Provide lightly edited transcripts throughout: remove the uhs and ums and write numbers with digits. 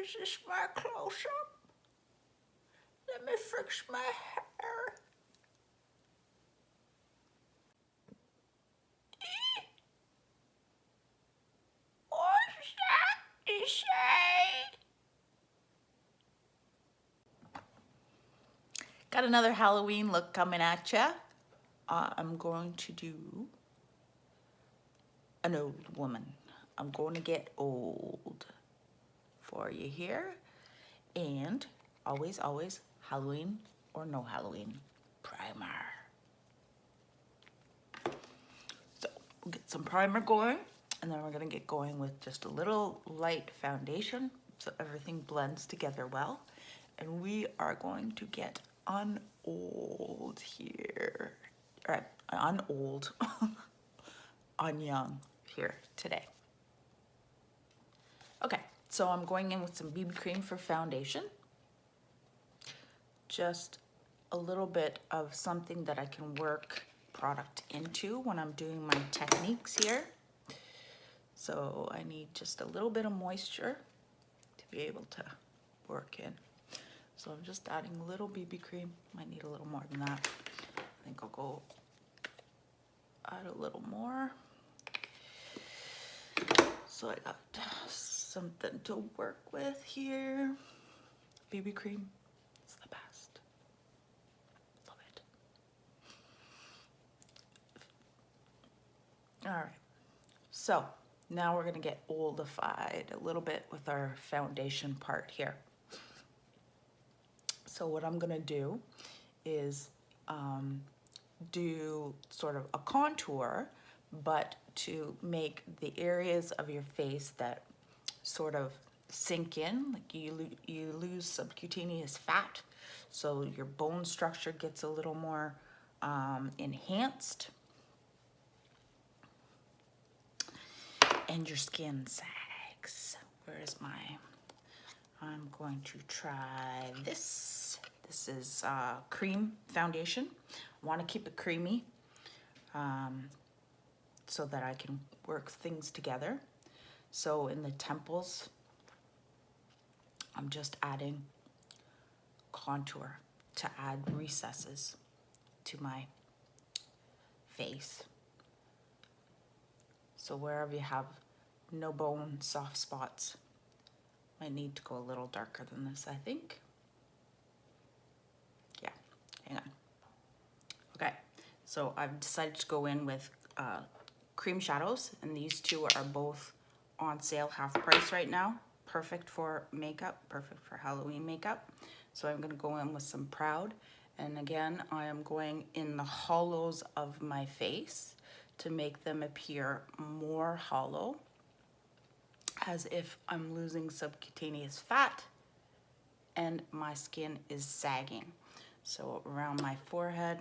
Is this my close-up? Let me fix my hair. What's that you say? Got another Halloween look coming at ya. I'm going to do an old woman. I'm going to get old for you here. And always, always, Halloween or no Halloween, primer. So we'll get some primer going, and then we're gonna get going with just a little light foundation so everything blends together well. And we are going to get unold here. All right, unold, unyoung here today. Okay, so I'm going in with some BB cream for foundation. Just a little bit of something that I can work product into when I'm doing my techniques here. So I need just a little bit of moisture to be able to work in. So I'm just adding a little BB cream. Might need a little more than that. I think I'll go add a little more. So I got something to work with here. BB cream is the best. Love it. All right, so now we're gonna get oldified a little bit with our foundation part here. So what I'm gonna do is do sort of a contour, but to make the areas of your face that sort of sink in, like you lose subcutaneous fat, so your bone structure gets a little more enhanced, and your skin sags. Where is my, I'm going to try this. This is cream foundation. I want to keep it creamy so that I can work things together. So in the temples, I'm just adding contour to add recesses to my face. So wherever you have no bone, soft spots, might need to go a little darker than this, I think. Yeah, hang on. Okay, so I've decided to go in with cream shadows, and these two are both on sale, half price right now. Perfect for makeup, perfect for Halloween makeup. So I'm gonna go in with some Proud, and again, I am going in the hollows of my face to make them appear more hollow, as if I'm losing subcutaneous fat and my skin is sagging. So around my forehead,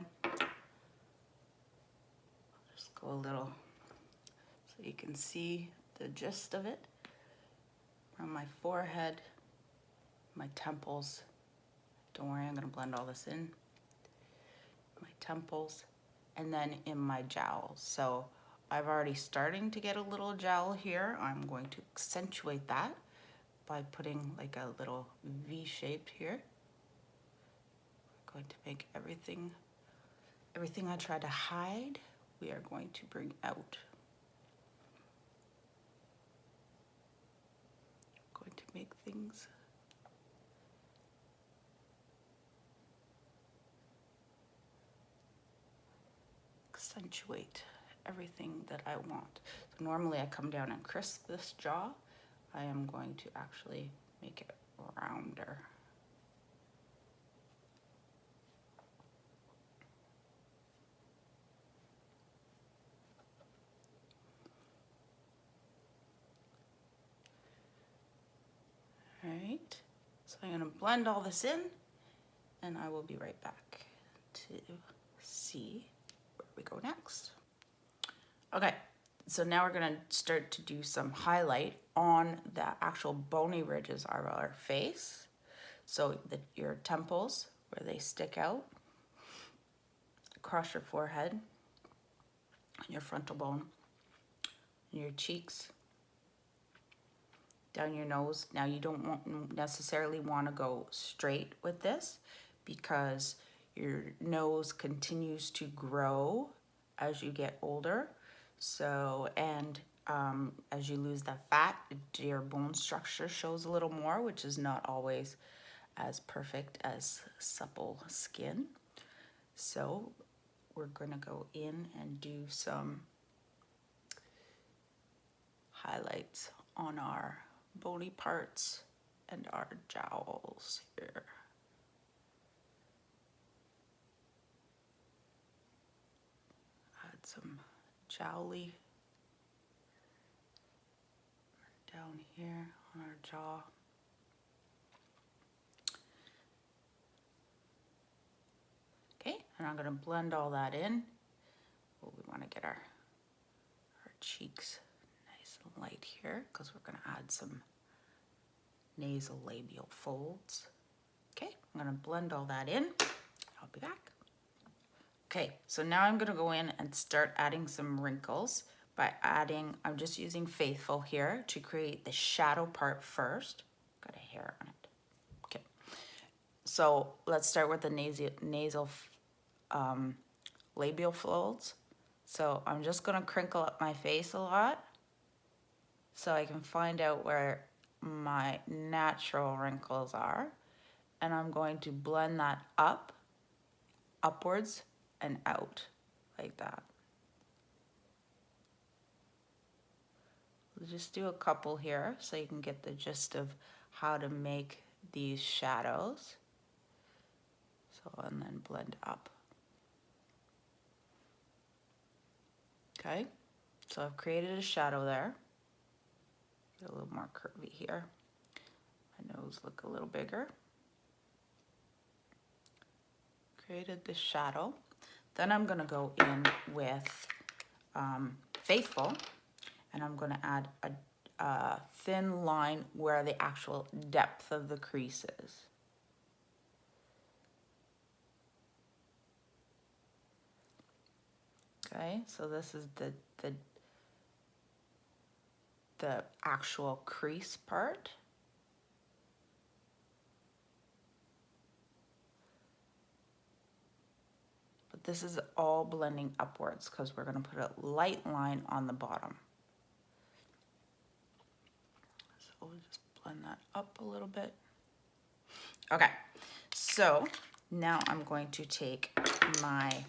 just go a little so you can see the gist of it. Around my forehead, my temples. Don't worry, I'm gonna blend all this in. My temples, and then in my jowls. So I've already starting to get a little jowl here. I'm going to accentuate that by putting like a little V shaped here. We're going to make everything I try to hide, we are going to bring out. Going to make things accentuate everything that I want. So normally I come down and crisp this jaw. I am going to actually make it rounder. All right, so I'm gonna blend all this in, and I will be right back to see where we go next. Okay, so now we're gonna start to do some highlight on the actual bony ridges of our face. So your temples, where they stick out, across your forehead, and your frontal bone, and your cheeks, down your nose. Now you don't necessarily want to go straight with this because your nose continues to grow as you get older. So, and as you lose the fat, your bone structure shows a little more, which is not always as perfect as supple skin. So we're gonna go in and do some highlights on our bony parts and our jowls here. Add some jowly down here on our jaw. Okay, and I'm gonna blend all that in. Oh, we wanna get our cheeks nice and light here because we're gonna add some nasal labial folds. Okay, I'm gonna blend all that in. I'll be back. Okay, so now I'm gonna go in and start adding some wrinkles by adding, I'm just using Faithful here to create the shadow part first. Got a hair on it. Okay, so let's start with the nasal labial folds. So I'm just gonna crinkle up my face a lot so I can find out where my natural wrinkles are. And I'm going to blend that upwards and out like that. We'll just do a couple here so you can get the gist of how to make these shadows. So, and then blend up. Okay, so I've created a shadow there. Get a little more curvy here. My nose look a little bigger. Created this shadow. Then I'm gonna go in with Faithful, and I'm gonna add a thin line where the actual depth of the crease is. Okay, so this is the actual crease part. But this is all blending upwards because we're going to put a light line on the bottom. So we'll just blend that up a little bit. Okay, so now I'm going to take my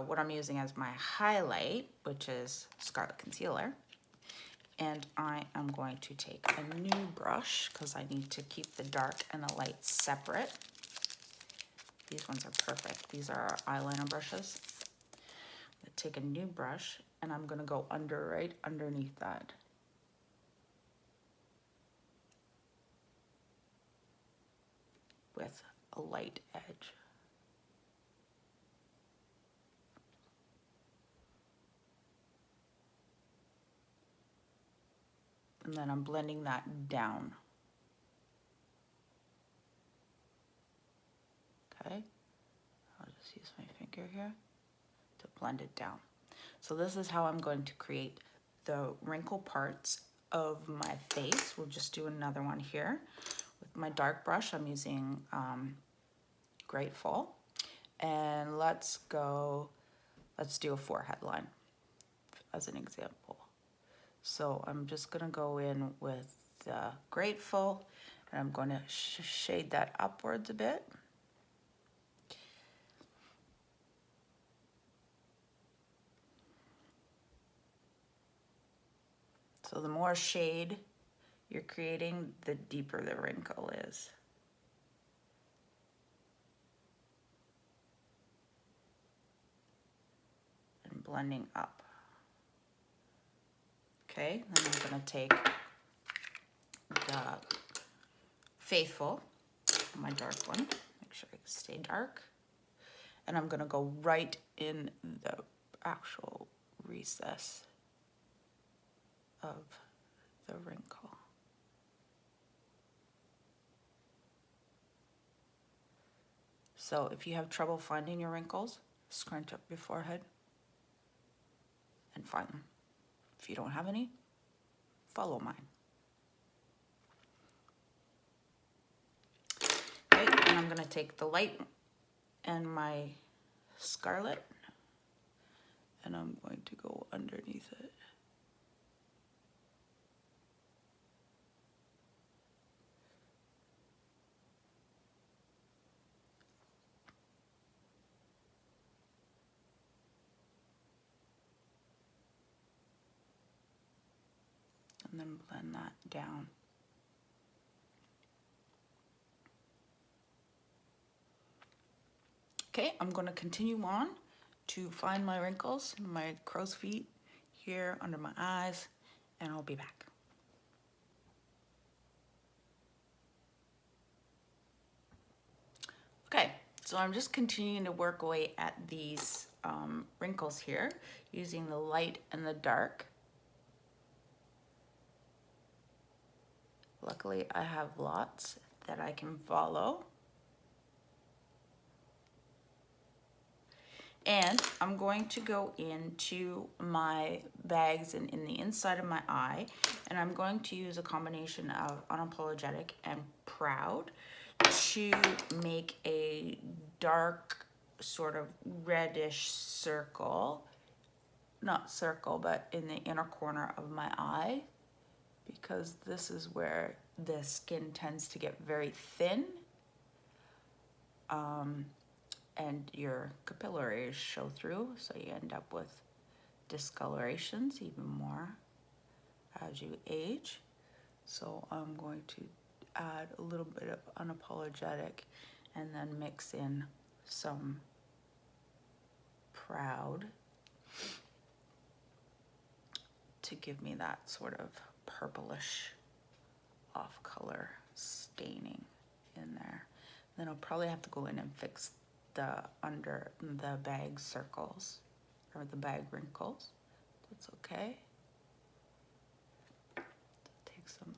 what I'm using as my highlight, which is Scarlet Concealer. And I am going to take a new brush because I need to keep the dark and the light separate. These ones are perfect. These are our eyeliner brushes. I'm gonna take a new brush and I'm gonna go right underneath that. With a light edge. And then I'm blending that down. Okay, I'll just use my finger here to blend it down. So this is how I'm going to create the wrinkle parts of my face. We'll just do another one here. With my dark brush, I'm using Grateful. And let's do a forehead line as an example. So I'm just gonna go in with Grateful, and I'm gonna shade that upwards a bit. So the more shade you're creating, the deeper the wrinkle is. And blending up. Okay, then I'm gonna take the Faithful, my dark one, make sure I stay dark. And I'm gonna go right in the actual recess of the wrinkle. So if you have trouble finding your wrinkles, scrunch up your forehead and find them. If you don't have any, follow mine. Okay, and I'm gonna take the light and my scarlet, and I'm going to go underneath it. And then blend that down. Okay, I'm going to continue on to find my wrinkles, my crow's feet here under my eyes, and I'll be back. Okay, so I'm just continuing to work away at these wrinkles here using the light and the dark. Luckily, I have lots that I can follow. And I'm going to go into my bags and in the inside of my eye, and I'm going to use a combination of Unapologetic and Proud to make a dark sort of reddish circle, not circle, but in the inner corner of my eye, because this is where the skin tends to get very thin. And your capillaries show through, so you end up with discolorations even more as you age. So I'm going to add a little bit of Unapologetic and then mix in some Proud to give me that sort of purplish off color staining in there. Then I'll probably have to go in and fix the under the bag circles or the bag wrinkles. That's okay. Take some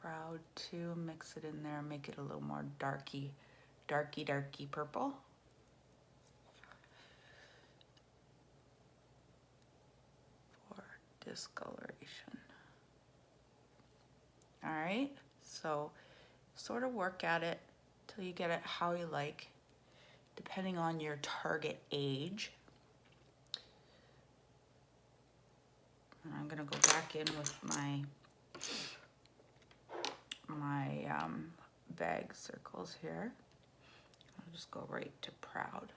Proud too, mix it in there, make it a little more darky purple. For discoloration. All right, so sort of work at it till you get it how you like, depending on your target age. And I'm gonna go back in with my bag circles here. I'll just go right to Proud.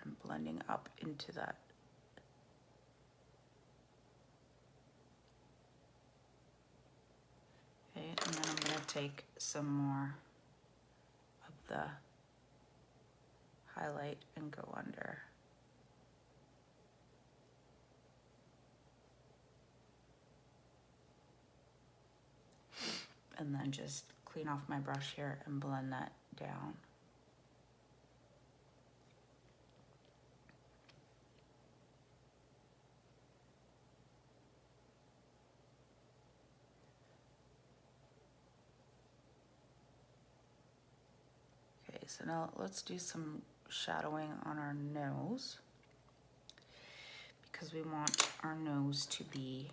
And blending up into that. Okay, and then I'm gonna take some more of the highlight and go under. And then just clean off my brush here and blend that down. Okay, so now let's do some shadowing on our nose, because we want our nose to be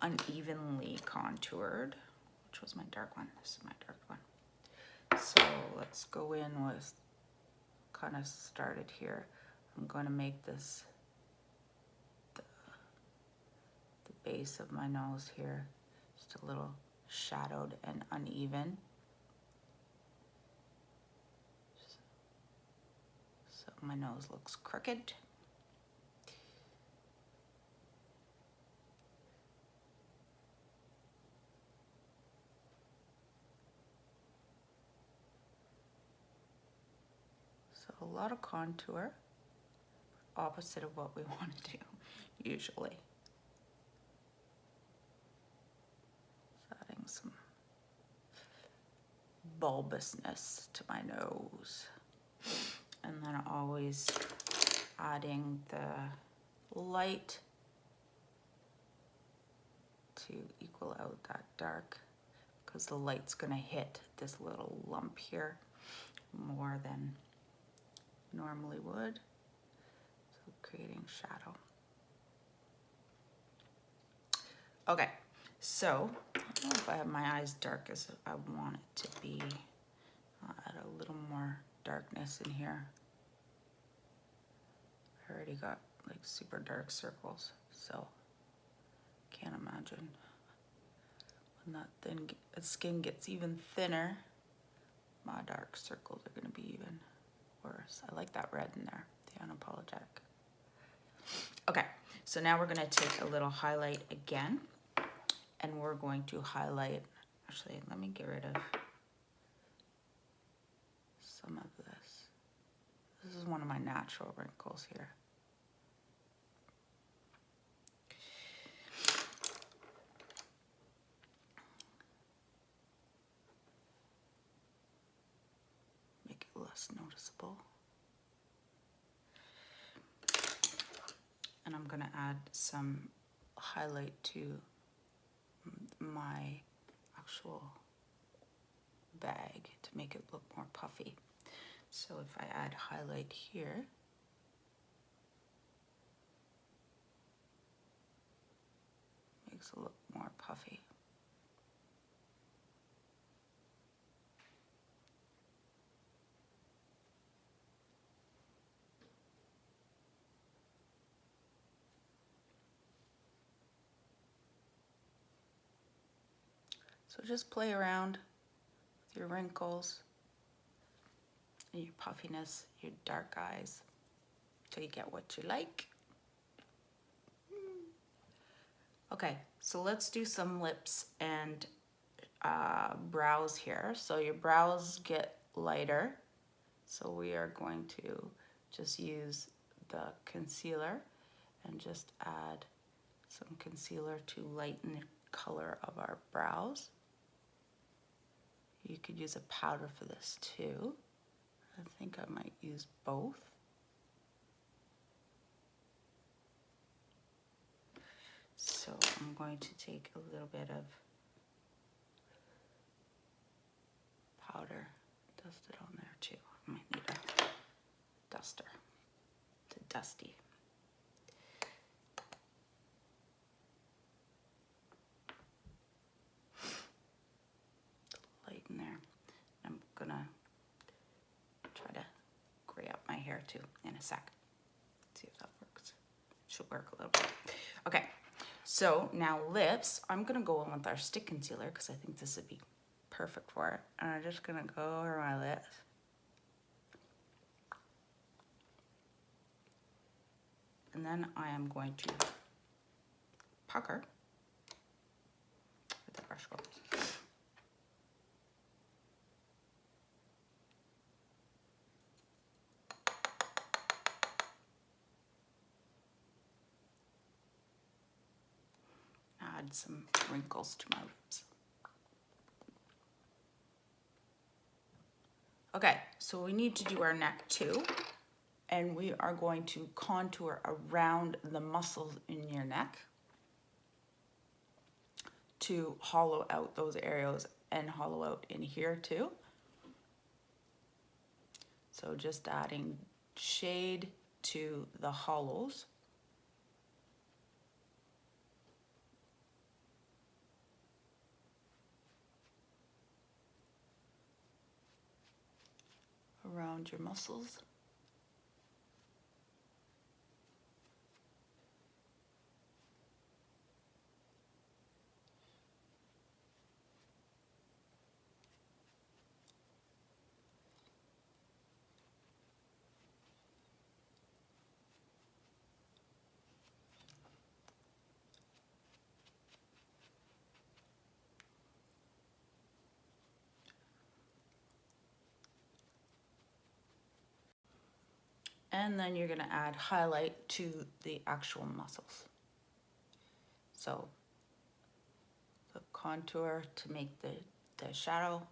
unevenly contoured. Which was my dark one? This is my dark one. So let's go in with, kind of started here. I'm going to make this the base of my nose here just a little shadowed and uneven. So my nose looks crooked. So a lot of contour, opposite of what we want to do usually. So adding some bulbousness to my nose. And then always adding the light to equal out that dark because the light's gonna hit this little lump here more than normally would. So creating shadow. Okay, so I don't know if I have my eyes dark as I want it to be. I'll add a little more darkness in here. I already got like super dark circles, so can't imagine when that skin gets even thinner, my dark circles are gonna be even worse. I like that red in there, the unapologetic. Okay, so now we're gonna take a little highlight again, and we're going to highlight, actually, let me get rid of some of this. This is one of my natural wrinkles here. Make it less noticeable. And I'm gonna add some highlight to my actual bag to make it look more puffy. So if I add highlight here, makes it look more puffy. So just play around with your wrinkles, and your puffiness, your dark eyes, till you get what you like. Okay, so let's do some lips and brows here. So your brows get lighter. So we are going to just use the concealer and just add some concealer to lighten the color of our brows. You could use a powder for this too. I think I might use both. So I'm going to take a little bit of powder, dust it on there too. I might need a duster to dusty. Light in there. I'm gonna try to gray up my hair too in a sec. See if that works. Should work a little bit. Okay, so now lips. I'm gonna go in with our stick concealer because I think this would be perfect for it. And I'm just gonna go over my lips. And then I am going to pucker where the brush goes. Add some wrinkles to my lips. Okay, so we need to do our neck too. And we are going to contour around the muscles in your neck to hollow out those areas and hollow out in here too. So just adding shade to the hollows. Around your muscles. And then you're gonna add highlight to the actual muscles. So the contour to make the shadow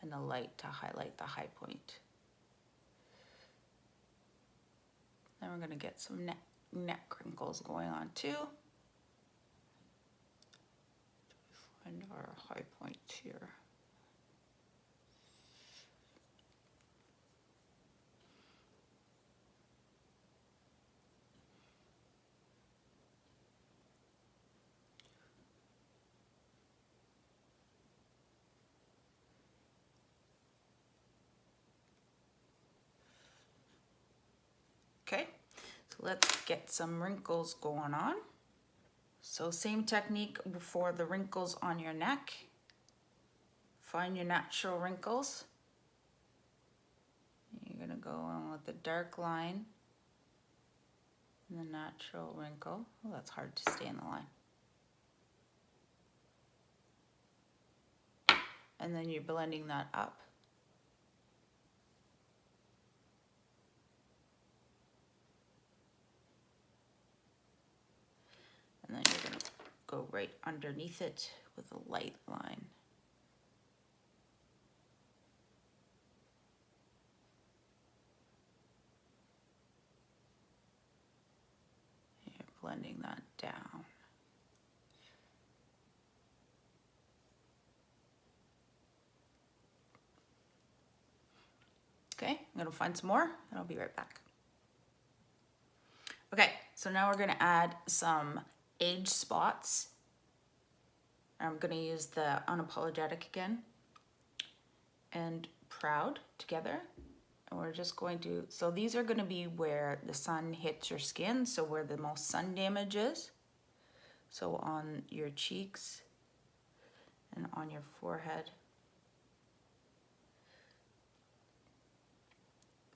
and the light to highlight the high point. Then we're gonna get some neck wrinkles going on too. find our high point here. Okay, so let's get some wrinkles going on. So same technique for the wrinkles on your neck. Find your natural wrinkles. You're gonna go on with the dark line and the natural wrinkle. Oh, that's hard to stay in the line. And then you're blending that up. And then you're gonna go right underneath it with a light line. You're blending that down. Okay, I'm gonna find some more and I'll be right back. Okay, so now we're gonna add some age spots. I'm gonna use the Unapologetic again and Proud together. And we're just going to, so these are gonna be where the sun hits your skin, so where the most sun damage is. So on your cheeks and on your forehead.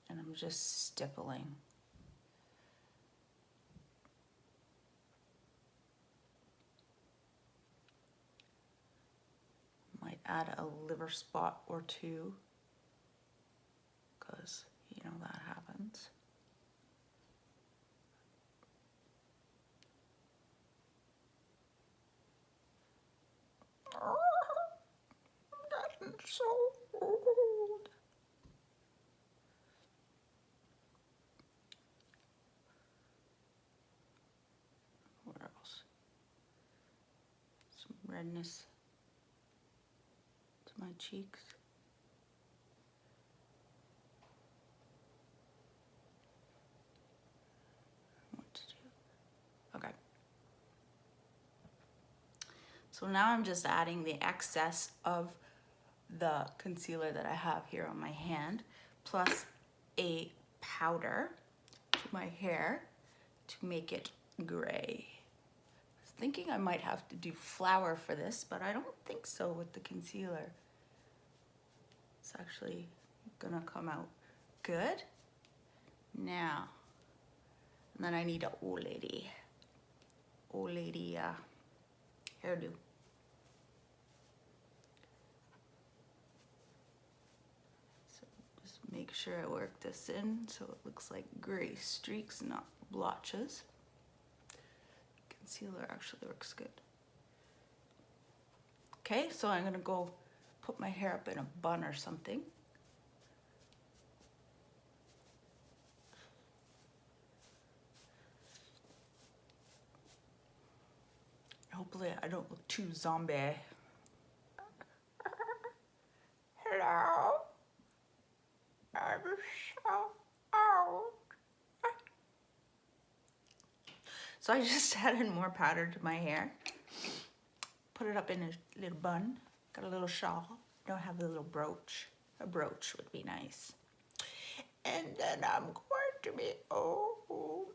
And I'm just stippling. Might add a liver spot or two, because you know that happens. Oh, I'm getting so old. What else? Some redness to my cheeks. What to do? Okay. So now I'm just adding the excess of the concealer that I have here on my hand, plus a powder to my hair to make it gray. I was thinking I might have to do flour for this, but I don't think so with the concealer. It's actually gonna come out good. Now, and then I need an old lady hairdo. So just make sure I work this in so it looks like gray streaks, not blotches. Concealer actually looks good. Okay, so I'm gonna go put my hair up in a bun or something. Hopefully I don't look too zombie. Hello? I'm so old. So I just added more powder to my hair. Put it up in a little bun. Got a little shawl. Don't have a little brooch. A brooch would be nice. And then I'm going to be old.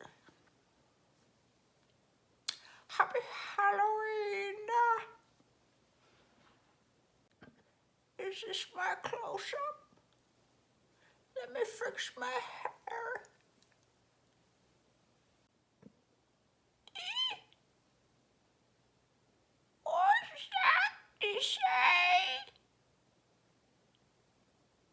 Happy Halloween! Is this my close-up? Let me fix my hair.